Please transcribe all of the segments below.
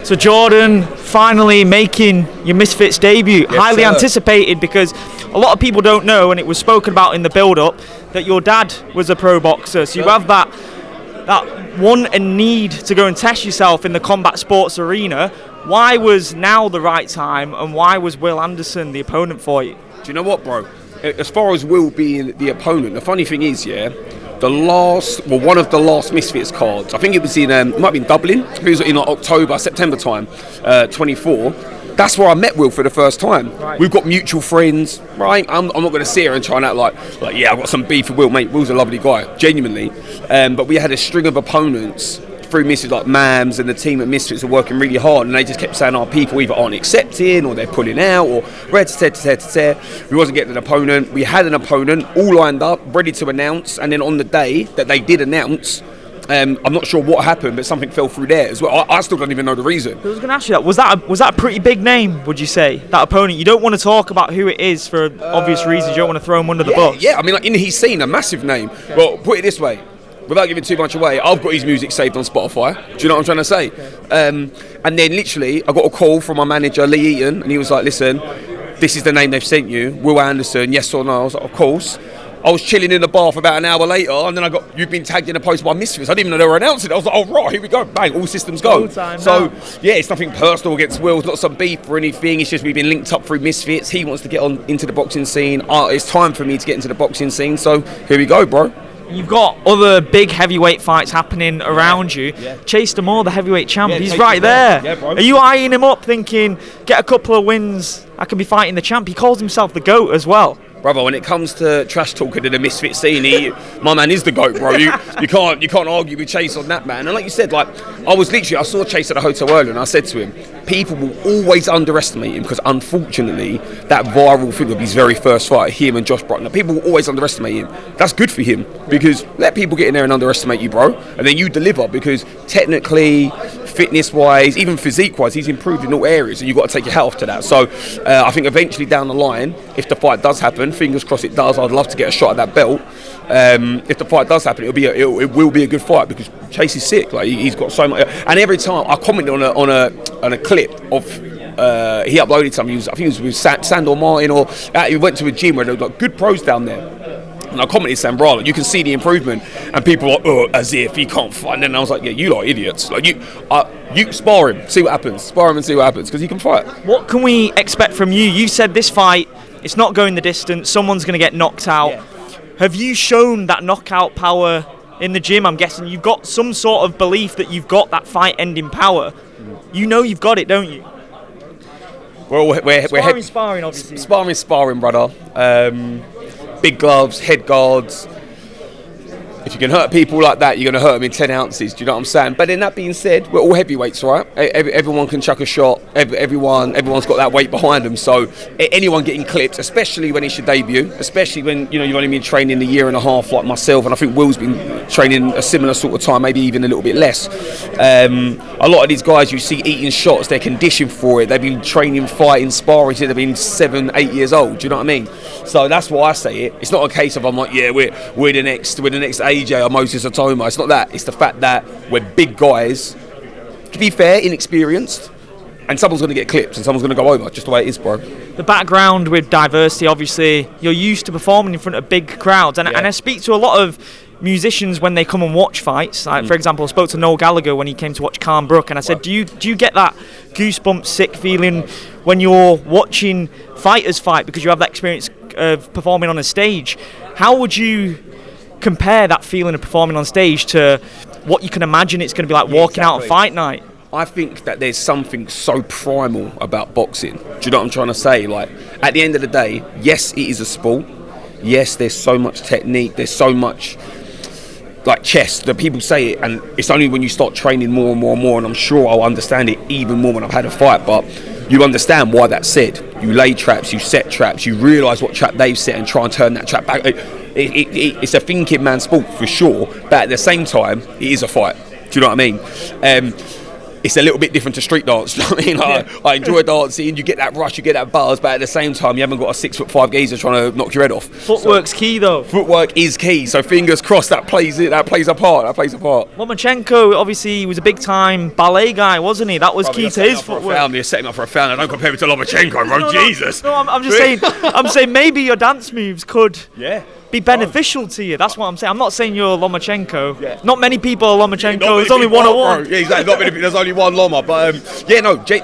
So Jordan, finally making your Misfits debut, Yes, highly sir. anticipated, because a lot of people don't know, and it was spoken about in the build-up, that your dad was a pro boxer. So you have that want and need to go and test yourself in the combat sports arena. Why was now the right time, and why was Will Anderson the opponent for you? Do you know what, bro? As far as Will being the opponent, the funny thing is, one of the last Misfits cards, I think it was it might have been Dublin, it was in September time, 24. That's where I met Will for the first time. Right. We've got mutual friends, right? I'm not going to sit here and try and act like, yeah, I've got some beef with Will. Mate, Will's a lovely guy, genuinely. But we had a string of opponents through Misfits, like Mams and the team at Misfits are working really hard, and they just kept saying our people either aren't accepting or they're pulling out or we wasn't getting an opponent. We had an opponent all lined up, ready to announce, and then on the day that they did announce, I'm not sure what happened, but something fell through there as well. I still don't even know the reason. I was going to ask you that. Was that a pretty big name, would you say, that opponent? You don't want to talk about who it is for obvious reasons. You don't want to throw him under the bus. Yeah, I mean, like, he's seen a massive name. Okay. Well, put it this way. Without giving too much away, I've got his music saved on Spotify. Do you know what I'm trying to say? Okay. And then literally, I got a call from my manager, Lee Eaton, and he was like, listen, this is the name they've sent you, Will Anderson, yes or no? I was like, of course. I was chilling in the bar for about an hour later, and then you've been tagged in a post by Misfits. I didn't even know they were announcing it. I was like, oh, right, here we go. Bang, all systems go. Yeah, it's nothing personal against Will. It's not some beef or anything. It's just we've been linked up through Misfits. He wants to get on into the boxing scene. It's time for me to get into the boxing scene. So here we go, bro. You've got other big heavyweight fights happening around you. Yeah. Chase Demore, the heavyweight champ, he's right there. Yeah, bro. Are you eyeing him up thinking, get a couple of wins, I can be fighting the champ? He calls himself the GOAT as well. Brother, when it comes to trash talking in the Misfit scene, my man is the GOAT, bro. You can't argue with Chase on that, man. And like you said, I saw Chase at a hotel earlier, and I said to him, people will always underestimate him because unfortunately, that viral thing of his very first fight, him and Josh Butler, people will always underestimate him. That's good for him because let people get in there and underestimate you, bro, and then you deliver because technically, fitness-wise, even physique-wise, he's improved in all areas, and you've got to take your hat off to that. So I think eventually down the line, if the fight does happen, fingers crossed it does, I'd love to get a shot at that belt. If the fight does happen, it will be a good fight because Chase is sick. Like he's got so much, and every time I commented on a clip of he uploaded something. I think it was with Sandor Martin, or he went to a gym where there were good pros down there. And I commented, Sambrala, you can see the improvement, and people are like, as if he can't fight. And then I was like, yeah, you lot are idiots. Like you spar him, see what happens. Spar him and see what happens because he can fight. What can we expect from you? You said this fight, it's not going the distance. Someone's going to get knocked out. Yeah. Have you shown that knockout power in the gym? I'm guessing you've got some sort of belief that you've got that fight-ending power. You know you've got it, don't you? Well, we're sparring, obviously. Sparring, brother. Big gloves, head guards. If you can hurt people like that, you're going to hurt them in 10 ounces. Do you know what I'm saying? But then that being said, we're all heavyweights, right? Everyone can chuck a shot. Everyone's got that weight behind them. So anyone getting clipped, especially when it's your debut, especially when you've only been training a year and a half like myself, and I think Will's been training a similar sort of time, maybe even a little bit less. A lot of these guys you see eating shots, they're conditioned for it. They've been training, fighting, sparring since they've been 7-8 years old. Do you know what I mean? So that's why I say it. It's not a case of I'm like, yeah, we're the next AJ or Moses Otoma. It's not that. It's the fact that we're big guys, to be fair, inexperienced, and someone's going to get clipped and someone's going to go over, just the way it is, bro. The background with diversity, obviously, you're used to performing in front of big crowds, and I speak to a lot of musicians when they come and watch fights. Like, for example, I spoke to Noel Gallagher when he came to watch Calm Brook, and I said, do you get that goosebump sick feeling when you're watching fighters fight because you have that experience of performing on a stage? How would you compare that feeling of performing on stage to what you can imagine it's going to be like walking out on fight night? I think that there's something so primal about boxing. Do you know what I'm trying to say? Like, at the end of the day, yes, it is a sport. Yes, there's so much technique. There's so much, like chess, that people say it, and it's only when you start training more and more and more, and I'm sure I'll understand it even more when I've had a fight, but you understand why that's said. You lay traps, you set traps, you realise what trap they've set and try and turn that trap back. It's a thinking man's sport for sure, but at the same time, it is a fight. Do you know what I mean? it's a little bit different to street dance. You know what I mean? I enjoy dancing. You get that rush, you get that buzz, but at the same time, you haven't got a 6'5" geezer trying to knock your head off. Footwork's key, though. Footwork is key. So fingers crossed that plays a part. Lomachenko, obviously, was a big-time ballet guy, wasn't he? That was key to his footwork. You're setting up for a founder. Don't compare me to Lomachenko, bro. Jesus. No, I'm just saying. I'm saying maybe your dance moves could. Yeah. Be beneficial to you. That's what I'm saying. I'm not saying you're Lomachenko. Yeah. Not many people are Lomachenko. There's only one or one. Yeah, exactly. Not many people. There's only one Loma. But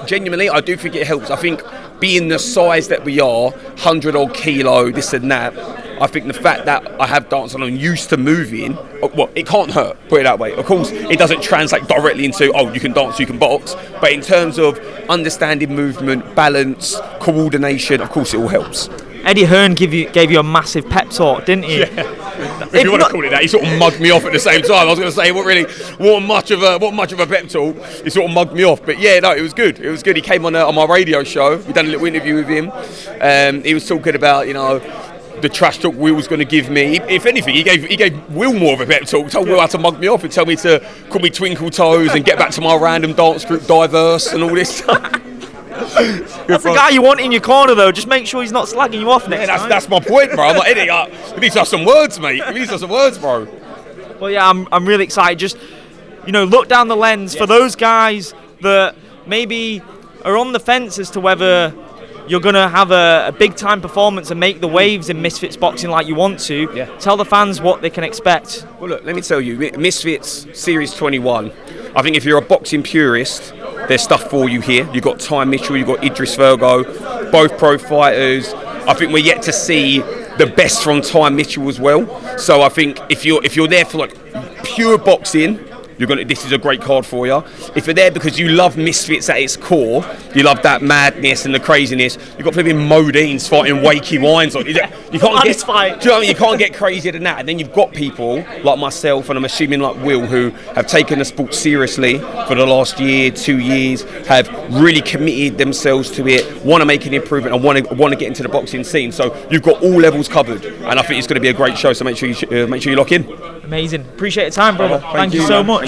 genuinely, I do think it helps. I think being the size that we are, 100-odd kilo, this and that. I think the fact that I have danced and I'm used to moving, well, it can't hurt. Put it that way. Of course, it doesn't translate directly into you can dance, you can box. But in terms of understanding movement, balance, coordination, of course, it all helps. Eddie Hearn gave you a massive pep talk, didn't he? Yeah. If you want to call it that, he sort of mugged me off at the same time. I was going to say, what much of a pep talk. He sort of mugged me off, but yeah, no, it was good. It was good. He came on my radio show. We done a little interview with him. He was talking about the trash talk Will was going to give me. If anything, he gave Will more of a pep talk. Told Will how to mug me off and tell me to call me Twinkle Toes and get back to my random dance group Diverse and all this stuff. That's the guy you want in your corner, though. Just make sure he's not slagging you off next time. That's my point, bro. I'm like, Eddie, we need to have some words, mate. We need to have some words, bro. Well, yeah, I'm really excited. Just, look down the lens for those guys that maybe are on the fence as to whether you're going to have a big-time performance and make the waves in Misfits Boxing like you want to. Yeah. Tell the fans what they can expect. Well, look, let me tell you, Misfits Series 21, I think if you're a boxing purist, there's stuff for you here. You've got Ty Mitchell, you've got Idris Virgo, both pro fighters. I think we're yet to see the best from Ty Mitchell as well. So I think if you're there for pure boxing, this is a great card for you. If you're there because you love Misfits at its core, you love that madness and the craziness, you've got flipping Modine's fighting Wakey Wines. You can't get crazier than that. And then you've got people like myself, and I'm assuming like Will, who have taken the sport seriously for the last year, 2 years, have really committed themselves to it, want to make an improvement, and want to get into the boxing scene. So you've got all levels covered, and I think it's going to be a great show. So make sure you lock in. Amazing. Appreciate your time, brother. Thank you so much.